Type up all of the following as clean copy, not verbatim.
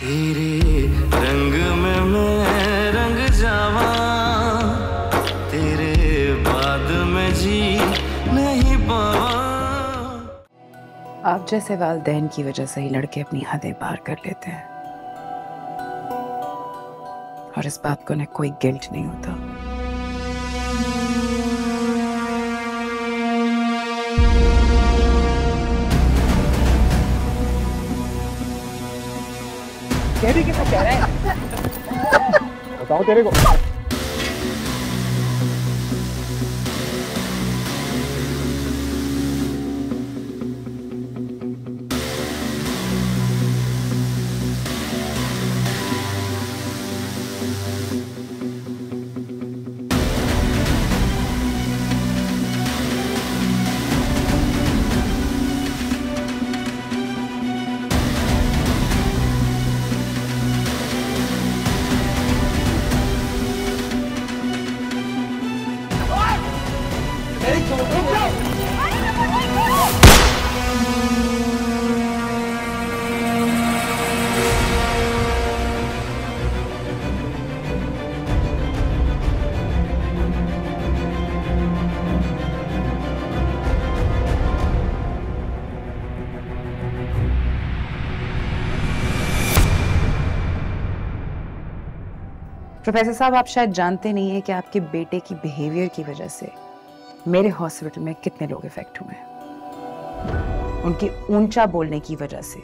तेरे रंग में मैं रंग जावा, तेरे बाद में जी नहीं पावा। आप जैसे वालिदैन की वजह से ही लड़के अपनी हदें पार कर लेते हैं, और इस बात को उन्हें कोई गिल्ट नहीं होता। तेरी कितना कह रहा है? बताओ तेरे को। प्रोफेसर साहब, आप शायद जानते नहीं है कि आपके बेटे की बिहेवियर की वजह से मेरे हॉस्पिटल में कितने लोग इफेक्ट हुए हैं। उनकी ऊंचा बोलने की वजह से,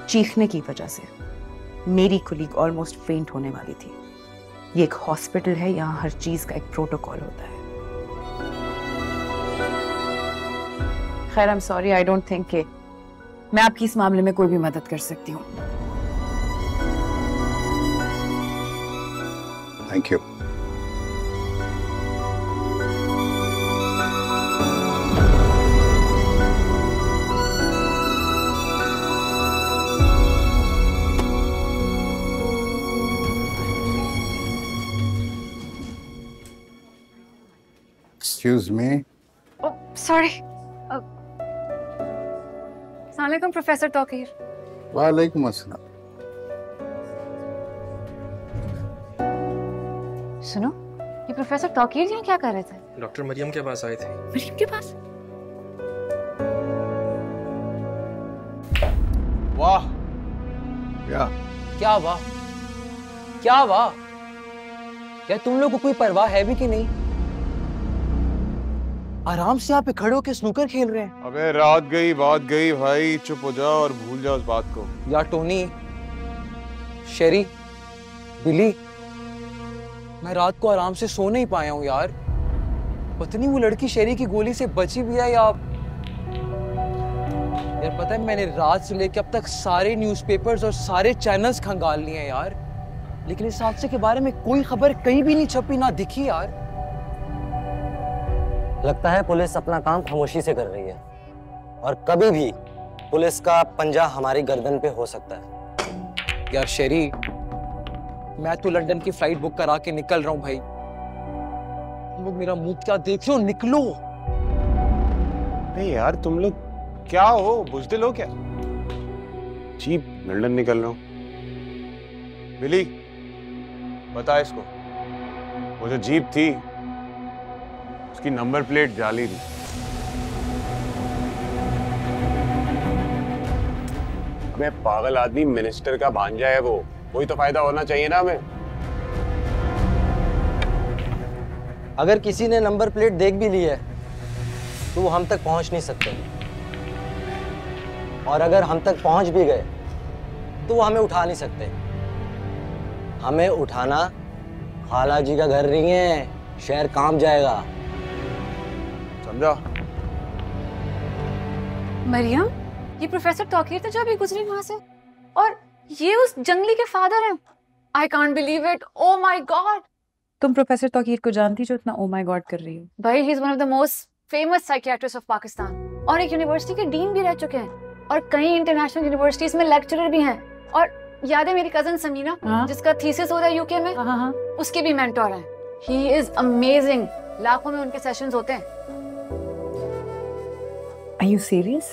चीखने की वजह से मेरी कुलीग ऑलमोस्ट फेंट होने वाली थी। ये एक हॉस्पिटल है, यहाँ हर चीज का एक प्रोटोकॉल होता है। खैर, I am sorry, I don't think कि मैं आपकी इस मामले में कोई भी मदद कर सकती हूँ। Thank you. Excuse me. Oh, sorry. Assalamualaikum, Professor Tauqir. वालेकुम अस्सलाम। सुनो, ये प्रोफेसर तौकीर यहाँ क्या कर रहे थे? डॉक्टर मरियम के पास आए थे। मरियम के पास? वाह। क्या वाह? क्या वाह? क्या तुम लोग को कोई परवाह है भी कि नहीं? आराम से यहाँ पे खड़े होके स्नूकर खेल रहे हैं। अबे रात गई बात गई भाई, चुप हो जाओ और भूल जाओ उस बात को। यार टोनी, शेरी, बिली, मैं रात को आराम से सो नहीं पाया हूँ यार। पता नहीं वो लड़की शेरी की गोली से बची भी है या। यार पता है, मैंने रात से लेकर अब तक सारे न्यूज़पेपर्स और सारे चैनल्स खंगाल लिए हैं यार, लेकिन इस हादसे के बारे में कोई खबर कहीं भी नहीं छपी, ना दिखी यार। लगता है पुलिस अपना काम खामोशी से कर रही है, और कभी भी पुलिस का पंजा हमारी गर्दन पे हो सकता है। यार शेरी, मैं तो लंदन की फ्लाइट बुक करा के निकल रहा हूँ भाई। तुम लोग मेरा मुंह क्या देख रहे हो? निकलो। नहीं यार, तुम लोग क्या हो, बुज़दिल हो क्या? जीप लंदन निकल रहा हूँ। बिली, बता इसको, वो जो जीप थी उसकी नंबर प्लेट जाली थी। अबे पागल आदमी, मिनिस्टर का भांजा है वो, कोई तो फायदा होना चाहिए ना हमें। अगर किसी ने नंबर प्लेट देख भी ली है तो वो हम तक पहुंच नहीं सकते, और अगर हम तक पहुंच भी गए तो वो हमें उठा नहीं सकते। हमें उठाना खाला जी का घर नहीं है, शहर कांप जाएगा, समझा? मरियम, ये प्रोफेसर तौकीर थे जो अभी गुजरी वहां से, और ये उस जंगली के फादर हैं। I can't believe it. Oh my God. तुम प्रोफेसर तौकीर को जानती जो इतना ओ माय गॉड कर रही हो? भाई, he is one of the most famous psychiatrists of Pakistan, और एक यूनिवर्सिटी के डीन भी रह चुके हैं, और कई इंटरनेशनल यूनिवर्सिटीज में लेक्चरर भी हैं। और याद है मेरी कजन समीना, जिसका थीसिस हो रहा है यूके में, उसके भी मेंटोर हैं। He is amazing. लाखों में उनके सेशंस होते हैं। Are you serious?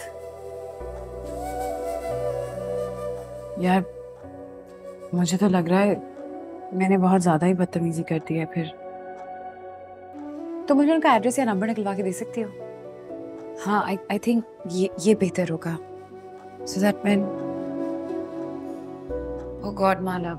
यार मुझे तो लग रहा है मैंने बहुत ज्यादा ही बदतमीजी कर दी है फिर। तो मुझे उनका एड्रेस या नंबर निकलवा के दे सकती हो? हाँ, आई थिंक ये बेहतर होगा। So that when oh god माला,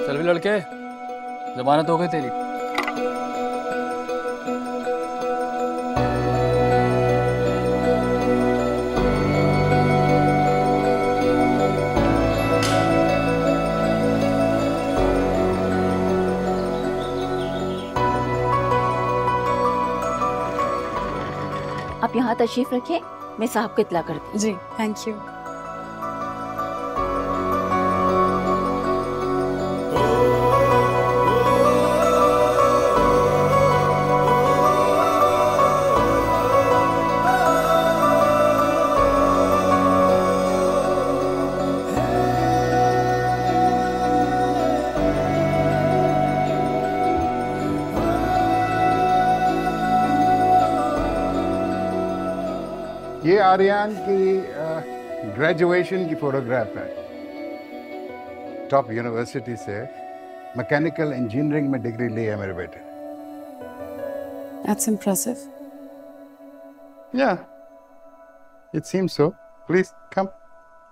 चल भी लड़के, जमानत हो गई तेरी। आप यहाँ तशरीफ रखिए, मैं साहब को इत्तला करती हूँ। जी थैंक यू। ये आर्यन की ग्रेजुएशन की फोटोग्राफ है। टॉप यूनिवर्सिटी से मैकेनिकल इंजीनियरिंग में डिग्री ली है मेरे बेटे ने। That's impressive. Yeah, it seems so. Please come.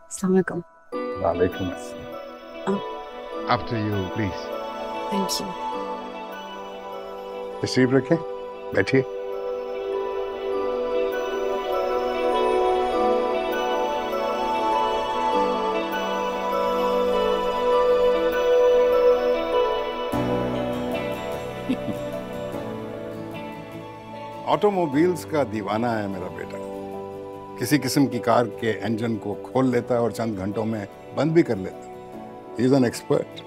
अस्सलाम वालेकुम। वालेकुम अस्सलाम। After you, please. Thank you. तशरीफ रखें, बैठिए। ऑटोमोबाइल्स का दीवाना है मेरा बेटा। किसी किस्म की कार के इंजन को खोल लेता है और चंद घंटों में बंद भी कर लेता है। He is an expert.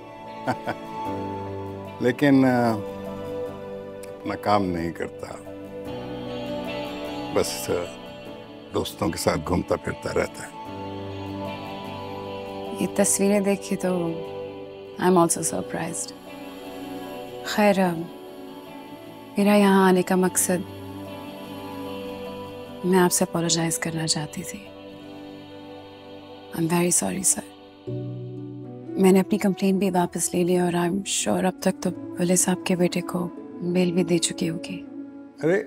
लेकिन अपना काम नहीं करता, बस दोस्तों के साथ घूमता फिरता रहता है। ये तस्वीरें देख के तो आई एम ऑल्सो सरप्राइज्ड। खैर, मेरा यहाँ आने का मकसद, मैं आपसे अपोलोजाइज करना चाहती थी। I am very sorry sir. मैंने अपनी कंप्लेन भी वापस ले ली और आई एम श्योर अब तक तो पुलिस आपके बेटे को मेल भी दे चुकी होगी। अरे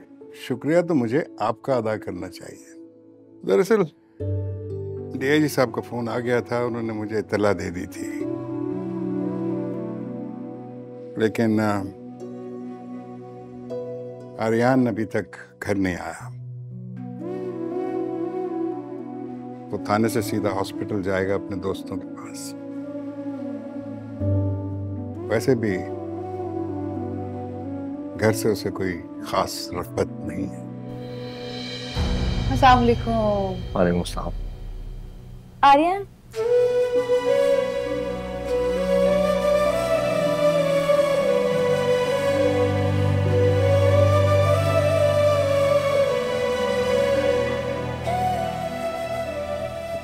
शुक्रिया तो मुझे आपका अदा करना चाहिए। दरअसल डीआईजी साहब का फोन आ गया था, उन्होंने मुझे इत्तला दे दी थी। लेकिन आर्यन अभी तक घर नहीं आया। वो थाने से सीधा हॉस्पिटल जाएगा अपने दोस्तों के पास। वैसे भी घर से उसे कोई खास रग़बत नहीं है। अस्सलाम वालेकुम। वालेकुम सलाम। आर्यन,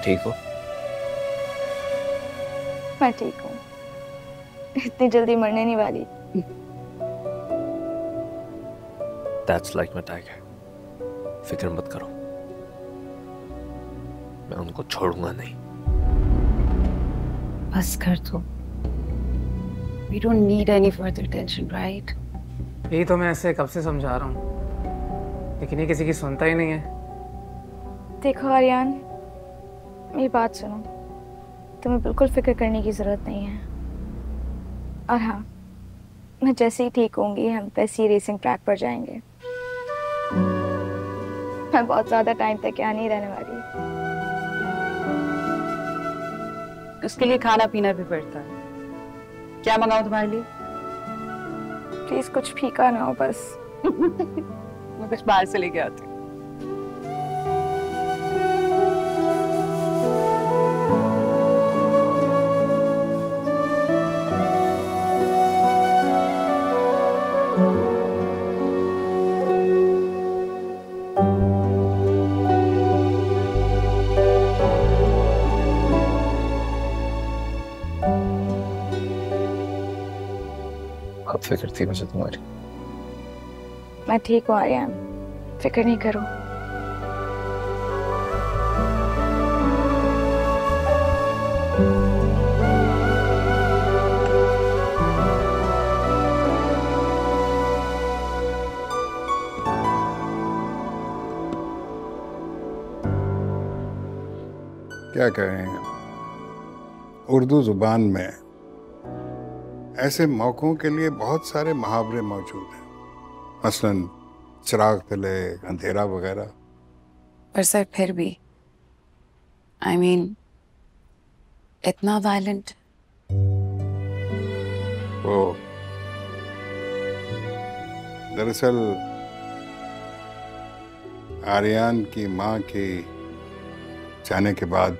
ठीक हो? मैं ठीक हूँ, इतनी जल्दी मरने नहीं वाली। That's like my tiger. फिक्र मत करो, मैं उनको छोड़ूंगा नहीं। बस कर दो। We don't need any further attention, right? यही तो मैं ऐसे कब से समझा रहा हूँ, लेकिन ये किसी की सुनता ही नहीं है। देखो आर्यन, मेरी बात सुनो, तुम्हें बिल्कुल फिक्र करने की जरूरत नहीं है। और हाँ, मैं जैसे ही ठीक होंगी हम वैसे ही रेसिंग ट्रैक पर जाएंगे। मैं बहुत ज्यादा टाइम तक यहाँ नहीं रहने वाली। उसके लिए खाना पीना भी पड़ता है। क्या मंगाऊं तुम्हारे लिए? प्लीज कुछ फीका ना हो बस। मैं कुछ बाहर से लेके आती हूँ। फिक्र थी मुझे तुम्हारी। मैं ठीक हूँ आर्यन, फिक्र नहीं करो। क्या कहें, उर्दू जुबान में ऐसे मौकों के लिए बहुत सारे मुहावरे मौजूद हैं, मसलन चिराग तले अंधेरा वगैरह। पर सर फिर भी आई मीन इतना वायलेंट। वो दरअसल आर्यन की माँ के जाने के बाद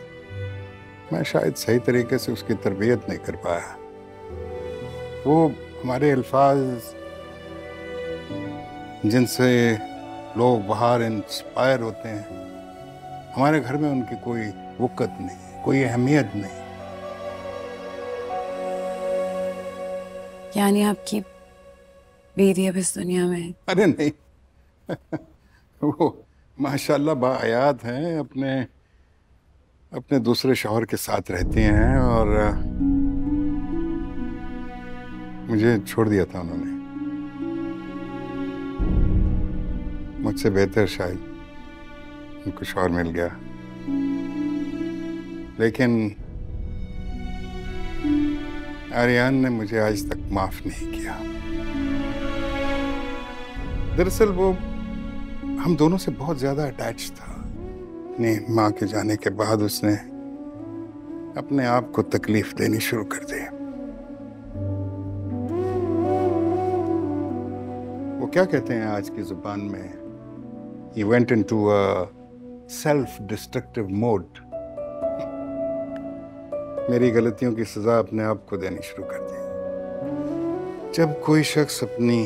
मैं शायद सही तरीके से उसकी तरबियत नहीं कर पाया। वो हमारे अल्फाज जिनसे लोग बाहर इंस्पायर होते हैं, हमारे घर में उनकी कोई वक़्त नहीं, कोई अहमियत नहीं। यानी आपकी बीवी अब इस दुनिया में है? अरे नहीं वो माशाल्लाह बाहयात हैं, अपने दूसरे शौहर के साथ रहती हैं और मुझे छोड़ दिया था उन्होंने। मुझसे बेहतर शायद उनको शौहर मिल गया, लेकिन आर्यन ने मुझे आज तक माफ नहीं किया। दरअसल वो हम दोनों से बहुत ज्यादा अटैच था। अपनी माँ के जाने के बाद उसने अपने आप को तकलीफ देनी शुरू कर दी। वो क्या कहते हैं आज की जुबान में, he went into a self-destructive mode। मेरी गलतियों की सजा अपने आप को देनी शुरू कर दी। जब कोई शख्स अपनी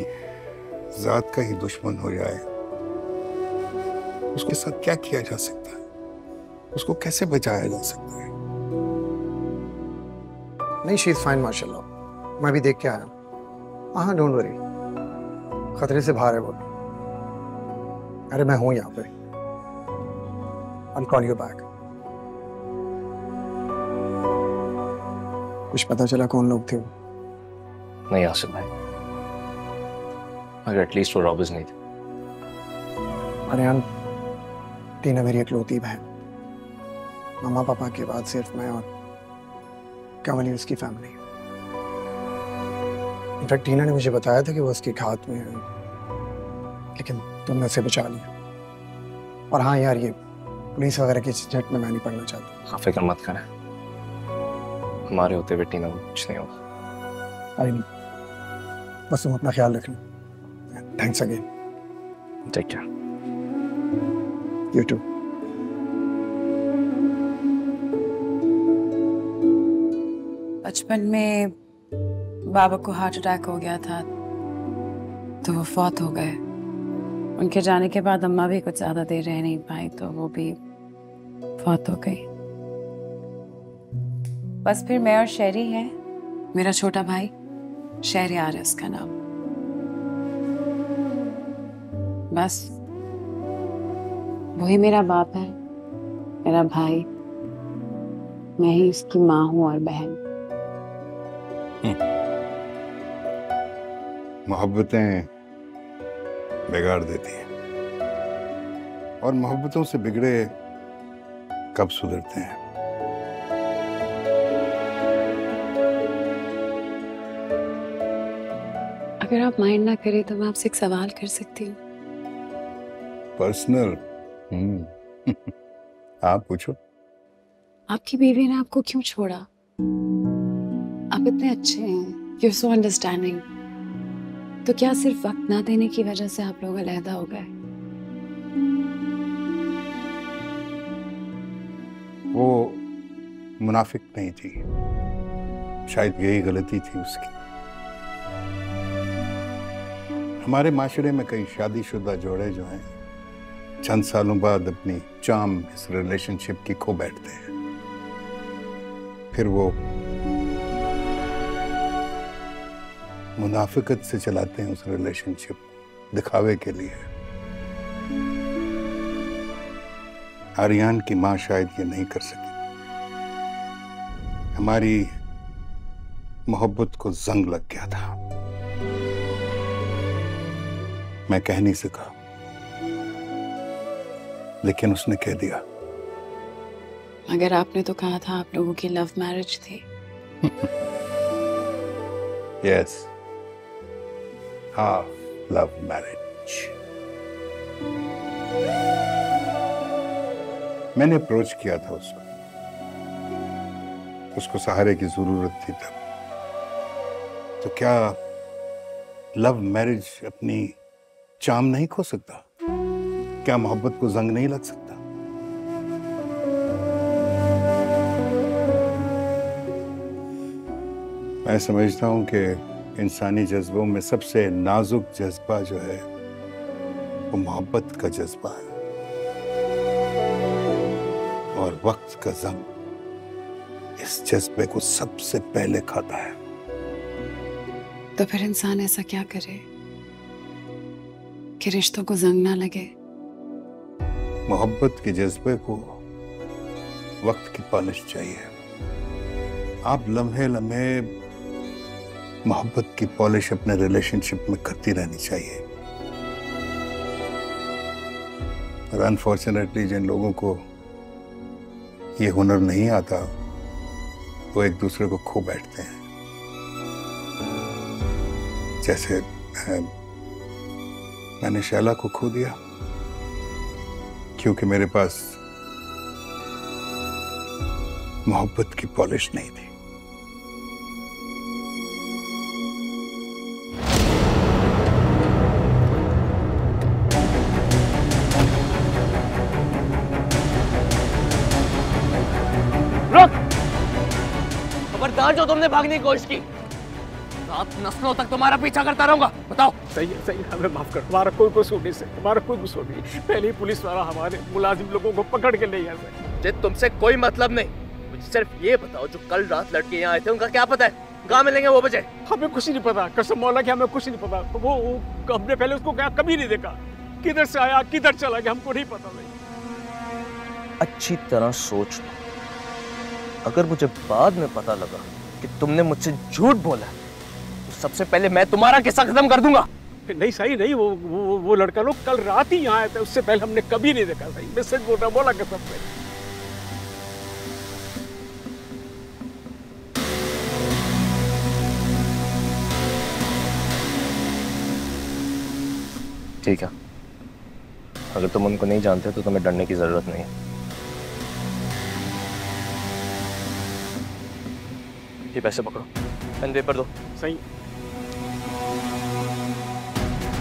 जात का ही दुश्मन हो जाए, उसके साथ क्या किया जा सकता है, उसको कैसे बचाया जा सकता है? नहीं, शी इज फाइन माशाल्लाह, मैं भी देख के आया। हाँ डोंट वरी, खतरे से बाहर है वो। अरे मैं हूँ यहाँ पे, I'll call you back। कुछ पता चला कौन लोग थे वो? नहीं आसिफ भाई, मगर एटलीस्ट वो रॉबर्स नहीं थे। अरे यार, टीना मेरी इकलौती बहन, मामा पापा के बाद सिर्फ मैं और कमल ही उसकी फैमिली। इनफैक्ट टीना ने मुझे बताया था कि वो उसके घात में है, लेकिन तुमने उसे बचा लिया। और हाँ यार, ये पुलिस वगैरह के झंझट में मैं नहीं पड़ना चाहता। हाँ फिक्र मत करें, हमारे होते हुए टीना को कुछ नहीं होगा। आई नहीं, बस तुम अपना ख्याल रखना। Thanks again. Take care. You too. बचपन में बाबा को हार्ट अटैक हो गया था तो वो फौत हो गए। उनके जाने के बाद अम्मा भी कुछ ज्यादा देर रह नहीं पाई तो वो भी फौत हो गई। बस फिर मैं और शहरी हैं, मेरा छोटा भाई शहरयार है उसका नाम। बस वही मेरा बाप है, मेरा भाई, मैं ही उसकी माँ हूँ और बहन। मोहब्बतें बिगाड़ देती हैं, और मोहब्बतों से बिगड़े कब सुधरते हैं। अगर आप माइंड ना करें तो मैं आपसे एक सवाल कर सकती हूँ? पर्सनल? आप पूछो। आपकी बीवी ने आपको क्यों छोड़ा? आप इतने अच्छे हैं, you're so understanding। तो क्या सिर्फ वक्त ना देने की वजह से आप लोग अलहदा हो गए? वो मुनाफिक नहीं थी, शायद यही गलती थी उसकी। हमारे माशरे में कई शादीशुदा जोड़े जो हैं चंद सालों बाद अपनी चार्म इस रिलेशनशिप की खो बैठते हैं। फिर वो मुनाफिकत से चलाते हैं उस रिलेशनशिप, दिखावे के लिए। आर्यन की मां शायद ये नहीं कर सकी। हमारी मोहब्बत को जंग लग गया था। मैं कह नहीं सका, लेकिन उसने कह दिया। मगर आपने तो कहा था आप लोगों की लव मैरिज थी। Yes, half love marriage. मैंने अप्रोच किया था उसको सहारे की जरूरत थी तब। तो क्या लव मैरिज अपनी चाम नहीं खो सकता? क्या मोहब्बत को जंग नहीं लग सकता? मैं समझता हूं कि इंसानी जज्बों में सबसे नाजुक जज्बा जो है वो मोहब्बत का जज्बा है, और वक्त का जंग इस जज्बे को सबसे पहले खाता है। तो फिर इंसान ऐसा क्या करे कि रिश्तों को जंग ना लगे? मोहब्बत के जज्बे को वक्त की पॉलिश चाहिए। आप लम्हे लम्हे मोहब्बत की पॉलिश अपने रिलेशनशिप में करती रहनी चाहिए। और अनफॉर्चुनेटली जिन लोगों को ये हुनर नहीं आता वो एक दूसरे को खो बैठते हैं। जैसे मैंने शैला को खो दिया क्योंकि मेरे पास मोहब्बत की पॉलिश नहीं थी। खबरदार जो तुमने भागने की कोशिश की, रात नस्लों तक तुम्हारा पीछा करता रहूंगा। बताओ। सही है, हमें माफ कर। हमारा कोई कसूर नहीं सर, हमारा कोई कसूर नहीं। पहले ही पुलिस वाला हमारे मुलाजिम लोगों को पकड़ के ले गया सर। मुझे तुमसे कोई मतलब नहीं, मुझे सिर्फ ये बताओ जो कल रात लड़के यहाँ आए थे उनका क्या पता है? कहाँ मिलेंगे वो बजे? हमें कुछ नहीं पता, कसम मौला की हमें कुछ नहीं पता। वो हमने पहले उसको कभी नहीं देखा, किधर से आया किधर चला गया हमको नहीं पता। नहीं, अच्छी तरह सोच लो, अगर मुझे बाद में पता लगा कि तुमने मुझसे झूठ बोला तो सबसे पहले मैं तुम्हारा किस्सा खत्म कर दूंगा। नहीं सही नहीं, वो लड़का लोग कल रात ही यहाँ आया था, उससे पहले हमने कभी नहीं देखा। सही मैं सच बोल रहा, बोला कसम से। ठीक है, अगर तुम उनको नहीं जानते तो तुम्हें डरने की जरूरत नहीं है। ये पैसे पकड़ो, पेन पेपर दो। सही।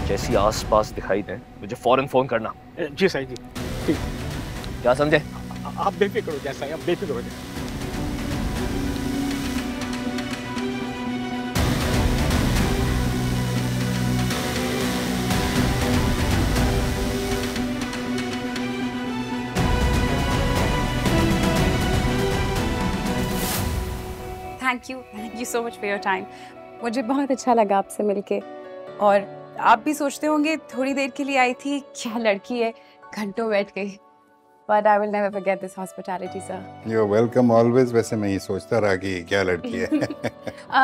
जैसी आसपास दिखाई दे मुझे फौरन फोन करना। जी सही जी, ठीक। क्या समझे? आप बेफिक्र हो, जैसा आप बेफिक्र हो जाए। Thank you so much for your time. मुझे बहुत अच्छा लगा आपसे मिलके। और आप भी सोचते होंगे थोड़ी देर के लिए आई थी, क्या लड़की है, घंटों बैठ गई। But I will never forget this hospitality, sir. You're welcome always। वैसे मैं ये सोचता रहा कि क्या लड़की है।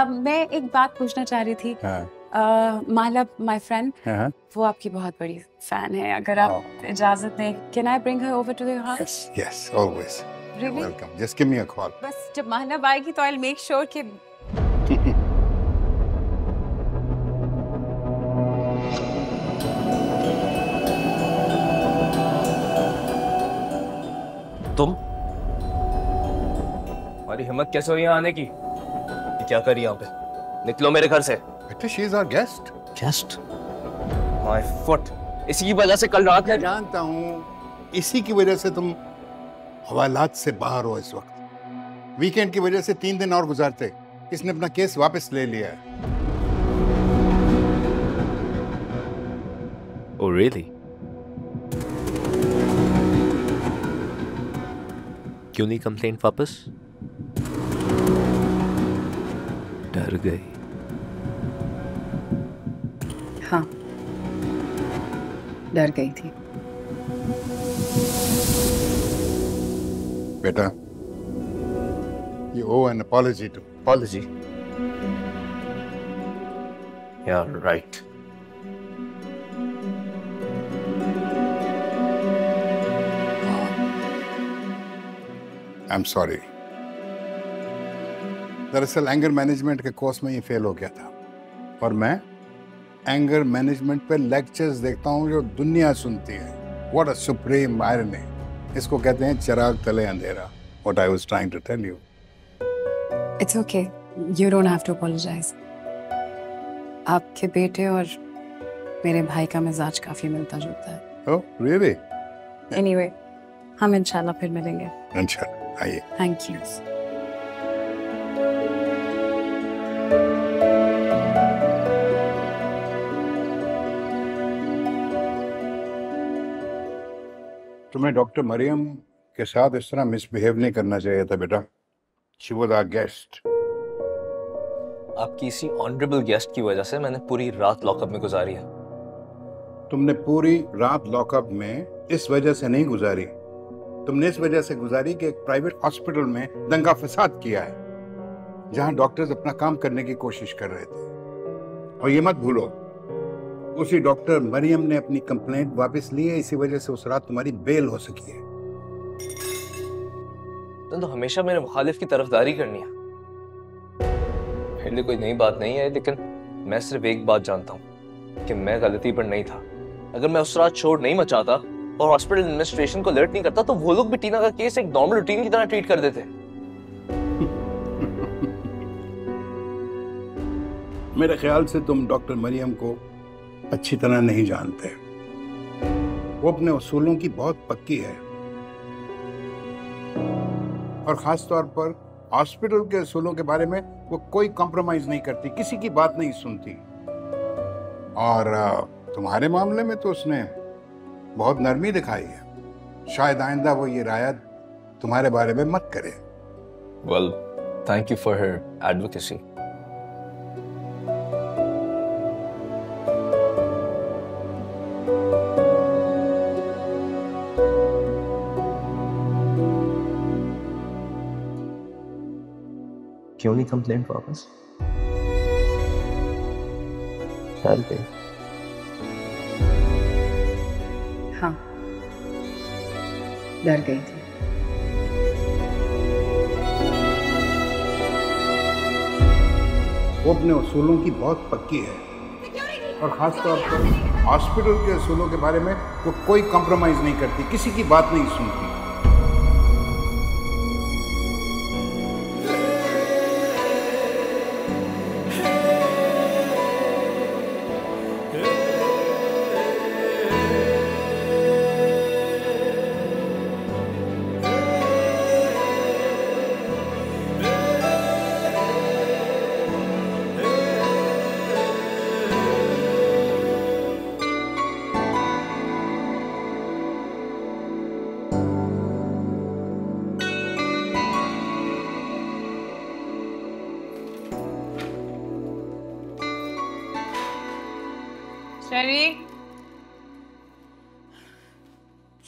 मैं एक बात पूछना चाह रही थी। माला, my friend, वो आपकी बहुत बड़ी फैन है। अगर आप इजाजत दें, can I bring her over to your house? Yes, always. Really? You're welcome. Just give me a call. बस जब माहनब आएगी तो I'll make sure कि तुम, हमारी हिम्मत कैसे हुई यहाँ आने की? ये क्या कर रही यहाँ पे? निकलो मेरे घर से। बेटा, she is our guest. Guest? My foot। इसी की वजह से कल रात मैं जानता हूँ, इसी की वजह से तुम हवालात से बाहर हो इस वक्त। वीकेंड की वजह से 3 दिन और गुजारते। इसने अपना केस वापस ले लिया है। Oh really? क्यों नहीं कंप्लेंट वापस? डर गई। डर गई थी। बेटा, you owe an apology to. Apology? Yeah, right. I'm sorry. दरअसल एंगर मैनेजमेंट के कोर्स में ये फेल हो गया था और मैं एंगर मैनेजमेंट पे लेक्चर्स देखता हूँ जो दुनिया सुनती है। What a supreme irony. इसको कहते हैं चिराग तले अंधेरा। What I was trying to tell you. It's okay. You don't have to apologize. आपके बेटे और मेरे भाई का मिजाज काफी मिलता जुलता है। Oh, really? Anyway, हम इंशाल्लाह फिर मिलेंगे। इंशाल्लाह, आइए। Thank you. तुम्हें डॉक्टर मरियम के साथ इस तरह मिसबिहेव नहीं करना चाहिए था बेटा। She was our guest. आपकी इसी ऑनरेबल गेस्ट की वजह से मैंने पूरी रात लॉकअप में गुजारी है। तुमने पूरी रात लॉकअप में इस वजह से नहीं गुजारी, तुमने इस वजह से गुजारी कि एक प्राइवेट हॉस्पिटल में दंगा फसाद किया है, जहां डॉक्टर्स अपना काम करने की कोशिश कर रहे थे। और ये मत भूलो, उसी डॉक्टर मरियम ने अपनी कंप्लेंट वापस ली है, इसी वजह से उस रात तुम्हारी बेल हो सकी है। तो हमेशा मेरे मुखालिफ की तरफदारी करनी है। मेरे लिए कोई नई बात नहीं है, लेकिन मैं सिर्फ एक बात जानता हूँ कि मैं गलती पर नहीं था। अगर मैं उस रात शोर नहीं मचाता और हॉस्पिटल एडमिनिस्ट्रेशन को अलर्ट नहीं करता तो वो लोग भी टीना का केस एक नॉर्मल रूटीन की तरह ट्रीट कर देते। मेरे ख्याल से तुम डॉक्टर मरियम को अच्छी तरह नहीं जानते। वो अपने उसूलों की बहुत पक्की है और खास तौर पर हॉस्पिटल के उसूलों के बारे में वो कोई कॉम्प्रोमाइज नहीं करती, किसी की बात नहीं सुनती। और तुम्हारे मामले में तो उसने बहुत नरमी दिखाई है। शायद आइंदा वो ये रायत तुम्हारे बारे में मत करे। Well, thank you for her advocacy. क्यों नहीं कंप्लेंट वापस? चल गई। हाँ, डर गई थी। वो अपने उसूलों की बहुत पक्की है और खास तौर पर हॉस्पिटल के उसूलों के बारे में वो कोई कॉम्प्रोमाइज नहीं करती, किसी की बात नहीं सुनती।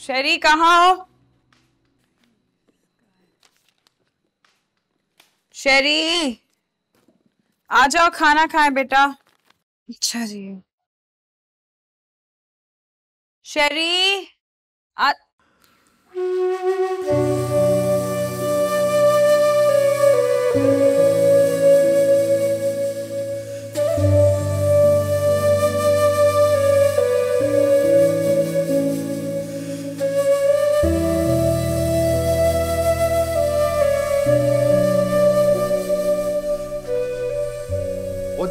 शेरी कहाँ हो? शेरी आ जाओ, खाना खाएं बेटा। अच्छा जी। शेरी आ...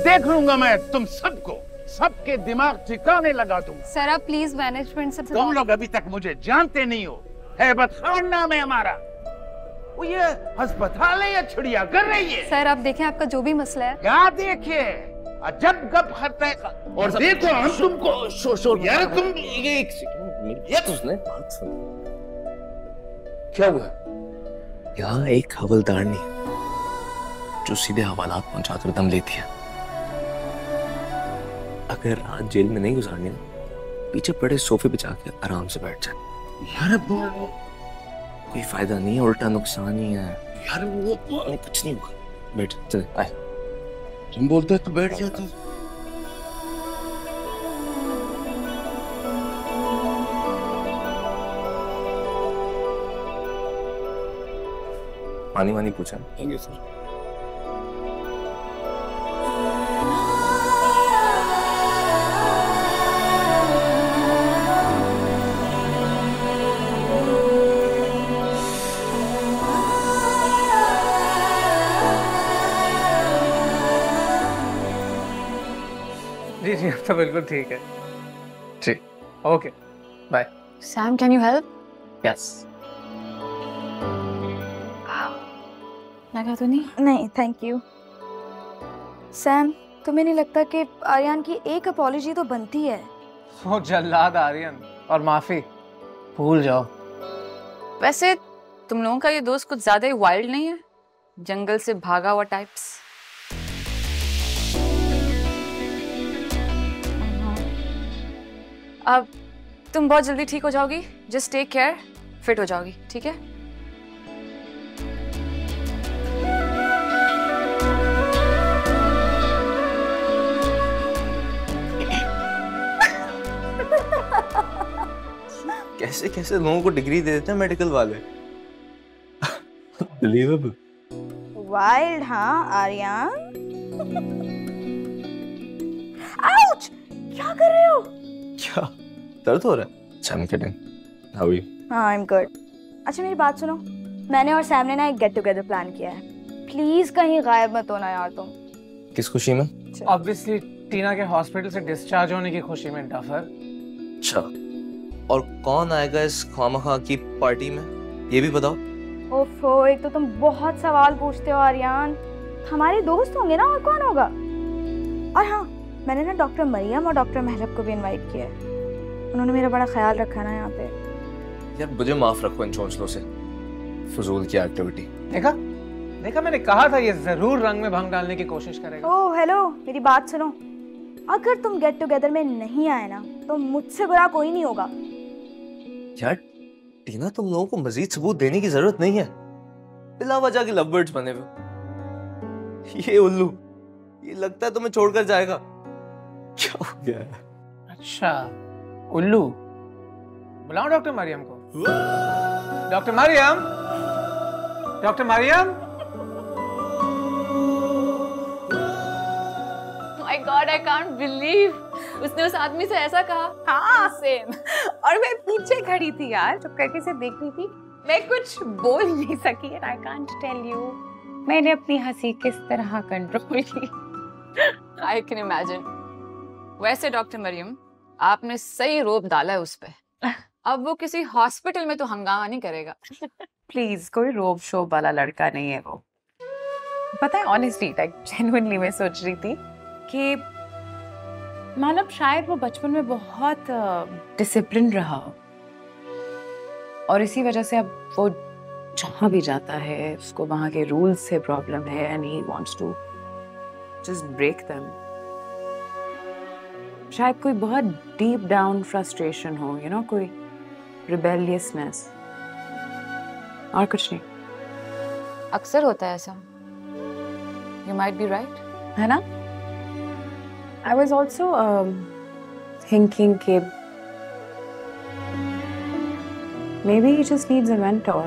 देख लूंगा मैं तुम सबको, सबके दिमाग ठिकाने लगा दूंगा। सर आप प्लीज मैनेजमेंट से तुम लोग अभी तक मुझे जानते नहीं हो। हैबत खान नाम है हमारा। वो ये अस्पताल है या चिड़ियाघर रही है? सर आप देखें, आपका जो भी मसला है। क्या देखिए, अजब गप करते हैं। और देखो हम तुमको शोर यार, तुम एक सेकंड, ये तुझने बात सुन। क्या हुआ? यहाँ एक हवलदारनी जो सीधे हवालात पहुंचाकर दम लेती है। अगर रात जेल में नहीं गुजारनी पीछे पड़े सोफे पे जाके आराम से बैठ जाए। यार कोई फायदा नहीं है, उल्टा नुकसान ही है। यार वो कुछ नहीं होगा, बैठ चल आए। तुम बोलते तो बैठ जाता। पानी वानी पूछा? Thank you sir. जी जी, अब तो बिल्कुल ठीक है। जी, okay, bye. Sam, can you help? Yes. लगा तो नहीं? नहीं, थैंक यू। सैम, तुम्हें नहीं लगता कि आर्यन की एक अपॉलॉजी तो बनती है? वो जल्लाद आर्यन और माफी भूल जाओ। वैसे तुम लोगों का ये दोस्त कुछ ज्यादा ही वाइल्ड नहीं है? जंगल से भागा हुआ टाइप्स। अब तुम बहुत जल्दी ठीक हो जाओगी। जस्ट टेक केयर, फिट हो जाओगी, ठीक है? कैसे कैसे लोगों को डिग्री दे देते हैं मेडिकल वाले। बिलीवेबल। वाइल्ड, हाँ आर्यन। आउच! क्या कर रहे हो? क्या दर्द हो रहा है? I'm kidding. How are you? हाँ, I'm good. अच्छा मेरी बात सुनो, मैंने और सैम ने ना एक गेट टुगेदर प्लान किया है। प्लीज कहीं गायब मत होना यार तुम। किस खुशी में? ऑब्वियसली टीना के हॉस्पिटल से डिस्चार्ज होने की खुशी में डफर। अच्छा, और कौन आएगा इस खामखा की पार्टी में, ये भी बताओ। ओफो, एक तो तुम बहुत सवाल पूछते हो आर्यन। हमारे दोस्त होंगे ना, और कौन होगा? और हाँ, मैंने ना डॉक्टर मरियम और डॉक्टर महलब को भी इनवाइट किया है। उन्होंने मेरा बड़ा ख्याल रखा ना यहाँ पे। यार मुझे माफ रखो इन चौंचलों से, फजूल की एक्टिविटी। देखा देखा, मैंने कहा था ये जरूर रंग में भंग डालने की कोशिश करेगा। ओह हेलो, मेरी बात सुनो। अगर तुम गेट टुगेदर में नहीं आए ना, तो मुझसे बुरा कोई नहीं होगा। यार टीना, तुम लोगों को मजीद सबूत देने की जरूरत नहीं है। बिला वजह के लवबर्ड्स बने हुए। ये उल्लू, ये लगता है तुम्हें छोड़कर जाएगा। क्या हो गया है? अच्छा, उल्लू। बुलाओ डॉक्टर मरियम को। Doctor Mariam, doctor Mariam. My God, I can't believe उसने उस आदमी से ऐसा कहा। हाँ सेम। और मैं पीछे खड़ी थी यार, चुप करके से देख रही थी। मैं कुछ बोल नहीं सकी and I can't tell you मैंने अपनी हंसी किस तरह कंट्रोल की। I can imagine। वैसे डॉक्टर मरियम, आपने सही रोब डाला है उस पे। अब वो किसी हॉस्पिटल में तो हंगामा नहीं करेगा। प्लीज, कोई रोब शोब वाला लड़का नहीं है वो। पता है ऑनेस्टली, लाइक जेन्युइनली मैं सोच रही थी कि मानव शायद वो बचपन में बहुत डिसिप्लिन रहा हो, और इसी वजह से अब वो जहाँ भी जाता है उसको वहाँ के रूल्स से प्रॉब्लम है and he wants to just break them. शायद कोई बहुत डीप डाउन फ्रस्ट्रेशन हो, यू नो, कोई रिबेलियसनेस, और कुछ नहीं। अक्सर होता है ऐसा। You might be right, है ना? I was also thinking कि maybe he just needs a mentor.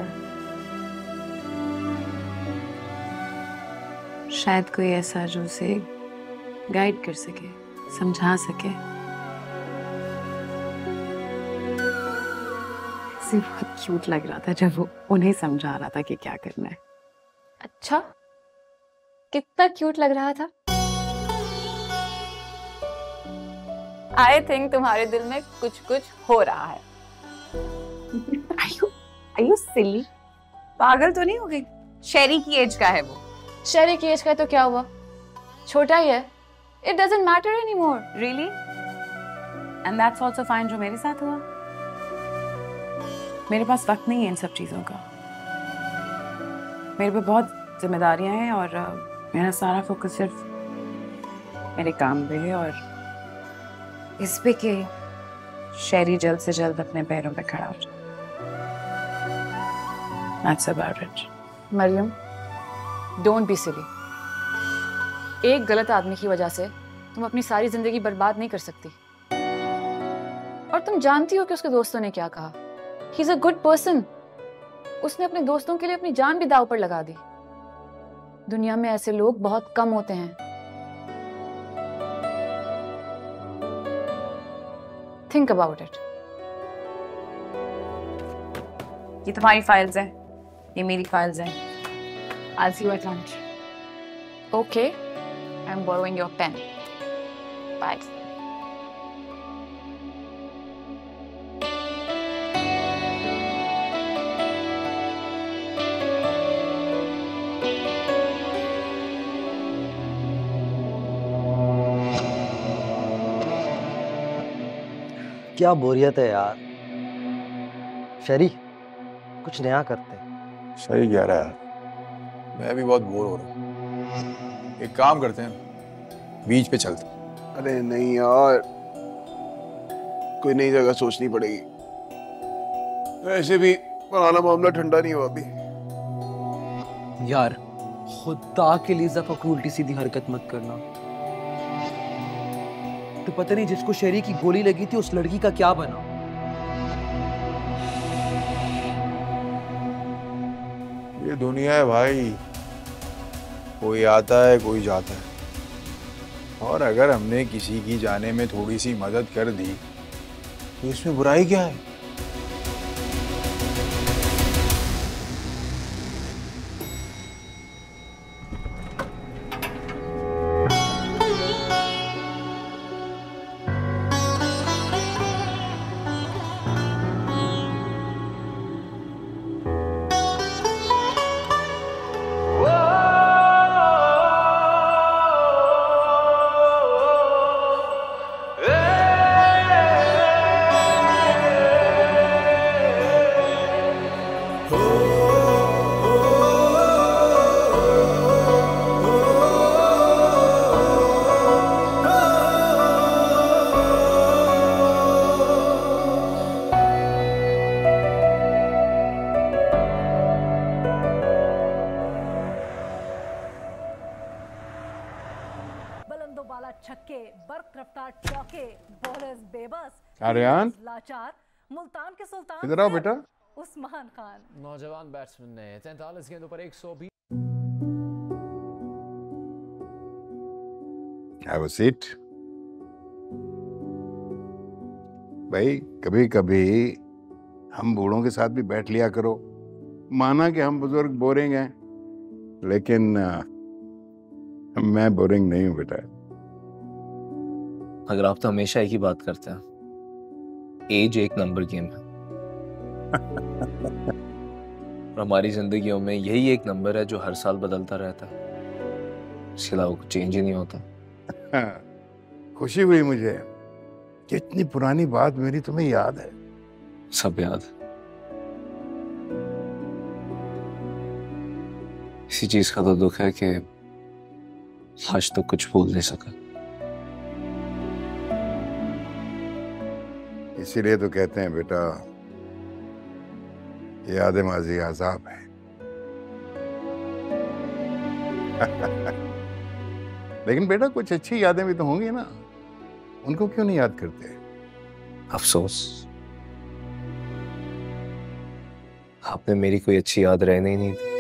शायद कोई ऐसा जो उसे गाइड कर सके, समझा सके। इसे बहुत क्यूट लग रहा था जब वो उन्हें समझा रहा था कि क्या करना है। अच्छा, कितना क्यूट लग रहा था। I think तुम्हारे दिल में कुछ कुछ हो रहा है। Are you silly? पागल तो नहीं हो गई? शेरी की एज का है वो। शेरी की एज का तो क्या हुआ, छोटा ही है। It doesn't matter anymore. Really? And that's also fine जो मेरे साथ हुआ। मेरे पास वक्त नहीं है इन सब चीजों का। मेरे पे बहुत जिम्मेदारियां हैं और मेरा सारा फोकस सिर्फ मेरे काम पे है और इस पे कि शेरी जल्द से जल्द अपने पैरों पे खड़ा हो जाए। That's about it. Mariam, don't be silly. एक गलत आदमी की वजह से तुम अपनी सारी जिंदगी बर्बाद नहीं कर सकती। और तुम जानती हो कि उसके दोस्तों ने क्या कहा। He is a good person. उसने अपने दोस्तों के लिए अपनी जान भी दांव पर लगा दी। दुनिया में ऐसे लोग बहुत कम होते हैं। Think about it. ये तुम्हारी फाइल्स हैं, ये मेरी फाइल्स हैं। I'll see you at lunch. Okay, I'm borrowing your pen. Bye. क्या बोरियत है यार। शरी, कुछ नया करते हैं। सही कह रहा है, मैं भी बहुत बोर हो रहा हूँ। एक काम करते हैं, बीच पे चलते हैं। अरे नहीं यार, कोई नई जगह सोचनी पड़ेगी। वैसे भी पुराना मामला ठंडा नहीं हुआ अभी। यार खुदा के लिए ज़रा कोई उल्टी सीधी हरकत मत करना। तो पता नहीं जिसको शेरी की गोली लगी थी उस लड़की का क्या बना। ये दुनिया है भाई, कोई आता है कोई जाता है। और अगर हमने किसी की जाने में थोड़ी सी मदद कर दी तो इसमें बुराई क्या है? छक्के, बर्क रफ्तार चौके, बॉलर्स बेबस, आर्यन, लाचार, मुल्तान के सुल्तान इधर आओ बेटा। उस्मान खान। नौजवान बैट्समैन ने 43 गेंदों पर 120। Have a seat. भाई कभी कभी हम बूढ़ों के साथ भी बैठ लिया करो। माना कि हम बुजुर्ग बोरिंग हैं, लेकिन मैं बोरिंग नहीं हूं बेटा। अगर आप तो हमेशा एक ही बात करते हैं, एज एक नंबर गेम है। और हमारी जिंदगियों में यही एक नंबर है जो हर साल बदलता रहता है, इसके अलावा कुछ चेंज ही नहीं होता। खुशी हुई मुझे कि इतनी पुरानी बात मेरी तुम्हें याद है। सब याद। इसी चीज का तो दुख है कि आज तक कुछ भूल नहीं सका। इसीलिए तो कहते हैं बेटा, याद माजी आजाब है। लेकिन बेटा कुछ अच्छी यादें भी तो होंगी ना, उनको क्यों नहीं याद करते? अफसोस, आपने मेरी कोई अच्छी याद रहने ही नहीं दी।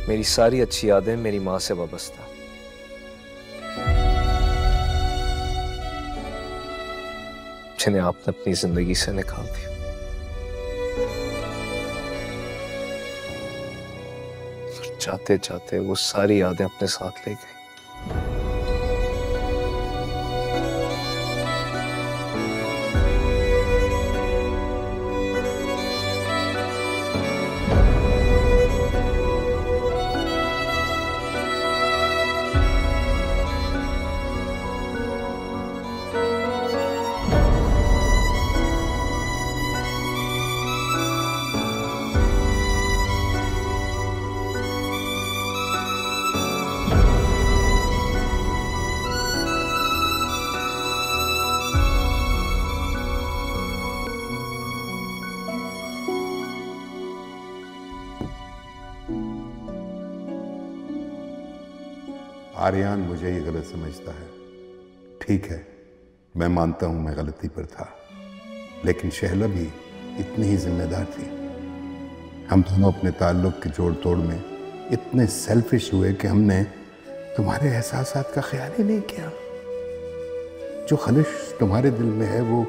मेरी सारी अच्छी यादें मेरी माँ से वाबस्ता, जिन्हें आपने अपनी जिंदगी से निकाल दिया। जाते जाते वो सारी यादें अपने साथ ले गई। आर्यन मुझे ही गलत समझता है। ठीक है, मैं मानता हूं मैं गलती पर था, लेकिन शहला भी इतनी ही जिम्मेदार थी। हम दोनों अपने ताल्लुक के जोड़ तोड़ में इतने सेल्फिश हुए कि हमने तुम्हारे एहसासात का ख्याल ही नहीं किया। जो खलिश तुम्हारे दिल में है वो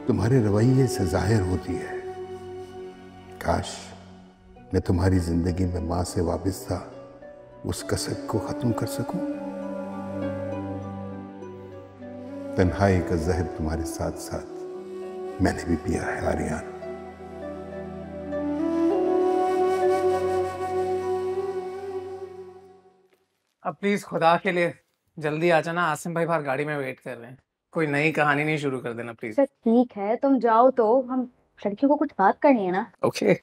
तुम्हारे रवैये से जाहिर होती है। काश मैं तुम्हारी जिंदगी में माँ से वाबस्ता उस कसक को खत्म कर सकूं। तन्हाई का जहर तुम्हारे साथ साथ मैंने भी पिया है आर्यन। अब प्लीज खुदा के लिए जल्दी आ जाना, आसिम भाई बाहर गाड़ी में वेट कर रहे हैं। कोई नई कहानी नहीं शुरू कर देना प्लीज। ठीक है, तुम जाओ तो हम लड़कियों को कुछ बात करनी है ना। ओके।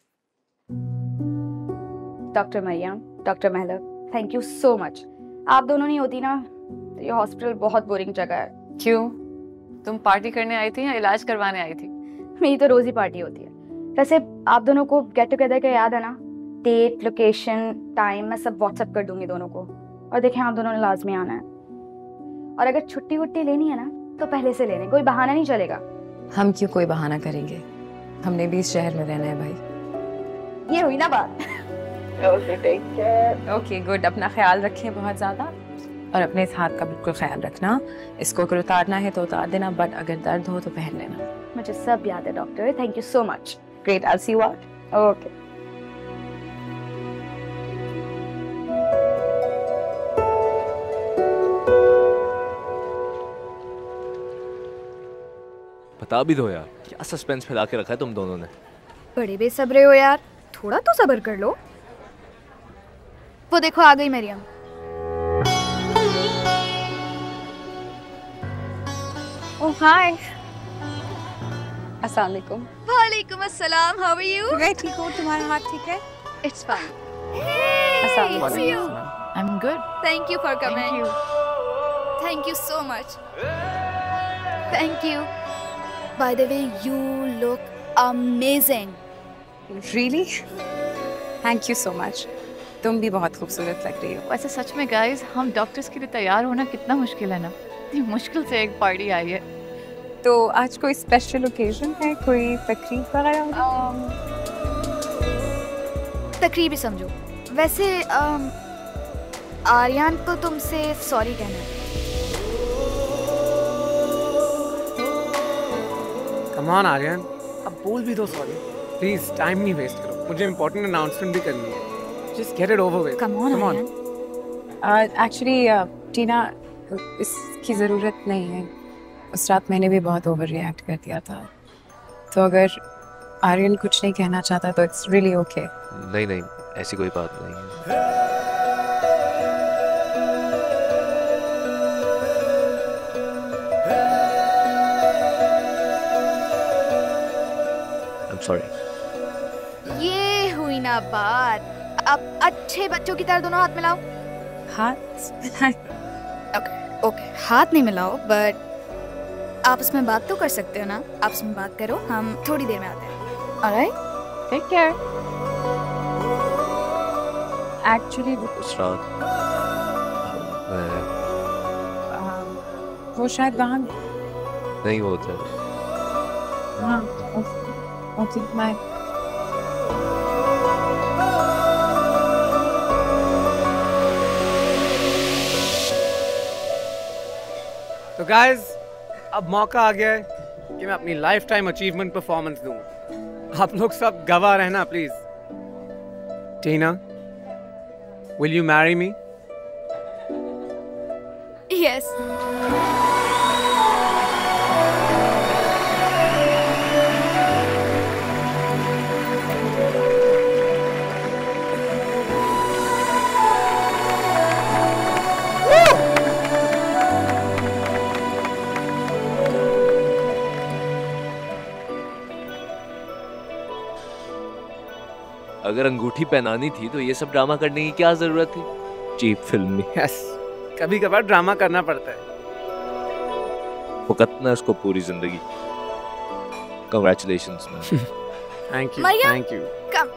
डॉक्टर मरियम, डॉक्टर महलब, थैंक यू सो मच। आप दोनों नहीं होती ना तो ये हॉस्पिटल बहुत बोरिंग जगह है। क्यों? तुम पार्टी करने आई थी या इलाज करवाने आई थी? मेरी तो रोज ही पार्टी होती है। वैसे आप दोनों को गेट टुगेदर का याद है ना? डेट, लोकेशन, टाइम मैं सब व्हाट्सएप कर दूंगी दोनों को। और देखें, आप दोनों ने लाजमी आना है। और अगर छुट्टी वुट्टी लेनी है ना तो पहले से लेने, कोई बहाना नहीं चलेगा। हम क्यों कोई बहाना करेंगे, हमने भी इस शहर में रहना है भाई। ये हुई ना बात। Okay, take care. Okay good, अपना ख्याल रखें बहुत ज़्यादा, और अपने इस हाथ का बिल्कुल ख्याल रखना। इसको अगर उतारना है तो उतार देना, बट अगर दर्द हो तो पहन लेना। मुझे सब याद है doctor, thank you so much. Great, I see you out. Okay. बता भी दो यार, क्या सस्पेंस फैला के रखा है तुम दोनों ने। बड़े बेसब्रे हो यार, थोड़ा तो सब्र कर लो। वो देखो आ गई मरियम। ओह हाय। अस्सलाम वालेकुम। वालेकुम अस्सलाम, हाउ आर यू? मैं ठीक हूँ, तुम्हारा हाथ ठीक है? It's fine. अस्सलाम वालेकुम। I am good. Thank you for coming. Thank you so much. Thank you. By the way, you look amazing. Really? Thank you so much. तुम भी बहुत खूबसूरत लग रही हो। वैसे सच में गाइस, हम डॉक्टर्स के लिए तैयार होना कितना मुश्किल है ना। इतनी मुश्किल से एक पार्टी आई है। तो आज कोई स्पेशल ओकेजन है, कोई तकरीब वगैरह? तकरीब ही समझो। वैसे आर्यन को तुमसे सॉरी कहना है। कम ऑन आर्यन, अब बोल भी दो सॉरी प्लीज। टाइम नहीं वेस्ट करो, मुझे इंपॉर्टेंट अनाउंसमेंट भी करनी है। Just get it over with. Come on Aryan. Actually Tina, इसकी ज़रूरत नहीं है। उस रात मैंने भी बहुत ओवर रिएक्ट कर दिया था, तो अगर आर्यन कुछ नहीं कहना चाहता तो इट्स रियली ओके। नहीं नहीं, ऐसी कोई बात नहीं है। I'm sorry. ये हुई ना बात। अब अच्छे बच्चों की तरह दोनों हाथ मिलाओ। हाथ? ओके ओके, हाथ नहीं मिलाओ, बट आपस में बात तो कर सकते हो ना। आपस में बात करो, हम थोड़ी देर में आते हैं। Alright, take care. एक्चुअली उस रात वो शायद वहाँ नहीं होता। हाँ, ओके बाय। तो गाइस, अब मौका आ गया है कि मैं अपनी लाइफ टाइम अचीवमेंट परफॉर्मेंस दूं। आप लोग सब गवाह रहना please. Tina, will you marry me? Yes. अगर अंगूठी पहनानी थी तो ये सब ड्रामा करने की क्या जरूरत थी चीप फिल्म में। यस, कभी कभार ड्रामा करना पड़ता है। भुगतना उसको पूरी जिंदगी। Congratulations. Thank you. Mariam, Thank you. Come.